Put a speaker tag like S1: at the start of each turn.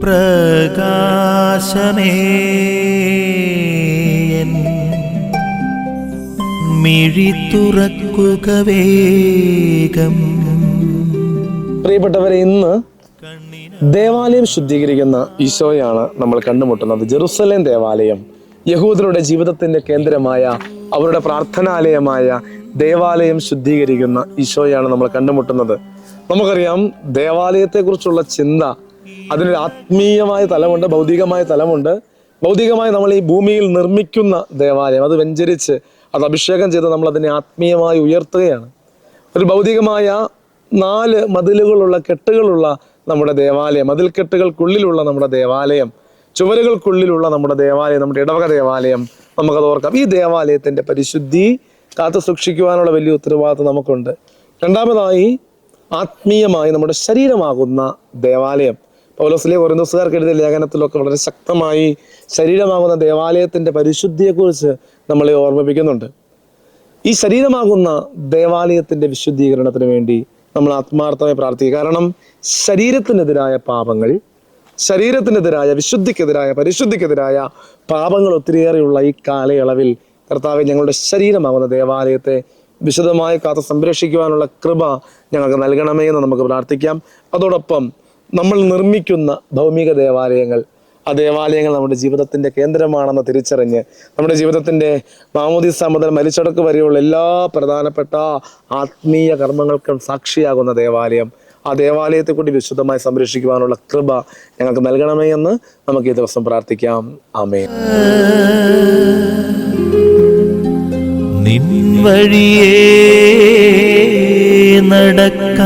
S1: പ്രകാശമേ മിഴി തുറക്കുക വേഗം.
S2: പ്രിയപ്പെട്ടവരെ, ഇന്ന് ദേവാലയം ശുദ്ധീകരിക്കുന്ന ഈശോയാണ് നമ്മൾ കണ്ടുമുട്ടുന്നത്. ജെറുസലേം ദേവാലയം, യഹൂദരുടെ ജീവിതത്തിന്റെ കേന്ദ്രമായ, അവരുടെ പ്രാർത്ഥനാലയമായ ദേവാലയം ശുദ്ധീകരിക്കുന്ന ഈശോയാണ് നമ്മൾ കണ്ടുമുട്ടുന്നത്. നമുക്കറിയാം, ദേവാലയത്തെക്കുറിച്ചുള്ള ചിന്ത അതിനൊരു ആത്മീയമായ തലമുണ്ട്, ഭൗതികമായ തലമുണ്ട്. ഭൗതികമായി നമ്മൾ ഈ ഭൂമിയിൽ നിർമ്മിക്കുന്ന ദേവാലയം, അത് വെഞ്ചരിച്ച് അത് അഭിഷേകം ചെയ്ത് നമ്മൾ അതിനെ ആത്മീയമായി ഉയർത്തുകയാണ്. ഒരു ഭൗതികമായ 4 മതിലുകളുള്ള കെട്ടുകളുള്ള നമ്മുടെ ദേവാലയം, മതിൽക്കെട്ടുകൾക്കുള്ളിലുള്ള നമ്മുടെ ദേവാലയം, ചുവരുകൾക്കുള്ളിലുള്ള നമ്മുടെ ദേവാലയം, നമ്മുടെ ഇടവക ദേവാലയം, നമുക്കത് ഓർക്കാം. ഈ ദേവാലയത്തിന്റെ പരിശുദ്ധി കാത്തു സൂക്ഷിക്കുവാനുള്ള വലിയ ഉത്തരവാദിത്വം നമുക്കുണ്ട്. രണ്ടാമതായി, ആത്മീയമായി നമ്മുടെ ശരീരമാകുന്ന ദേവാലയം. പൗലോസിലെ കൊരിന്തോസുകാർക്ക് എഴുതിയ ലേഖനത്തിലൊക്കെ വളരെ ശക്തമായി ശരീരമാകുന്ന ദേവാലയത്തിന്റെ പരിശുദ്ധിയെക്കുറിച്ച് നമ്മളെ ഓർമ്മിപ്പിക്കുന്നുണ്ട്. ഈ ശരീരമാകുന്ന ദേവാലയത്തിന്റെ വിശുദ്ധീകരണത്തിന് വേണ്ടി നമ്മൾ ആത്മാർത്ഥമായി പ്രാർത്ഥിക്കുക. കാരണം ശരീരത്തിനെതിരായ പാപങ്ങൾ, ശരീരത്തിനെതിരായ വിശുദ്ധിക്കെതിരായ, പരിശുദ്ധിക്കെതിരായ പാപങ്ങൾ ഒത്തിരിയേറെയുള്ള ഈ കാലയളവിൽ കർത്താവെ, ഞങ്ങളുടെ ശരീരമാകുന്ന ദേവാലയത്തെ വിശുദ്ധമായി കാത്ത് സംരക്ഷിക്കുവാനുള്ള കൃപ ഞങ്ങൾക്ക് നൽകണമേ എന്ന് നമുക്ക് പ്രാർത്ഥിക്കാം. അതോടൊപ്പം നമ്മൾ നിർമ്മിക്കുന്ന ഭൗമിക ദേവാലയങ്ങൾ, ആ ദേവാലയങ്ങൾ നമ്മുടെ ജീവിതത്തിന്റെ കേന്ദ്രമാണെന്ന് തിരിച്ചറിഞ്ഞ് നമ്മുടെ ജീവിതത്തിന്റെ മാമോദീസ മുതൽ മരിച്ചടക്ക് വരെയുള്ള എല്ലാ പ്രധാനപ്പെട്ട ആത്മീയ കർമ്മങ്ങൾക്കും സാക്ഷിയാകുന്ന ദേവാലയം, ആ ദേവാലയത്തെ കൂടി വിശുദ്ധമായി സംരക്ഷിക്കുവാനുള്ള കൃപ ഞങ്ങൾക്ക് നൽകണമേ എന്ന് നമുക്ക് ഈ ദിവസം പ്രാർത്ഥിക്കാം. ആമേൻ.
S1: നിൻ വഴിയേ നടക്ക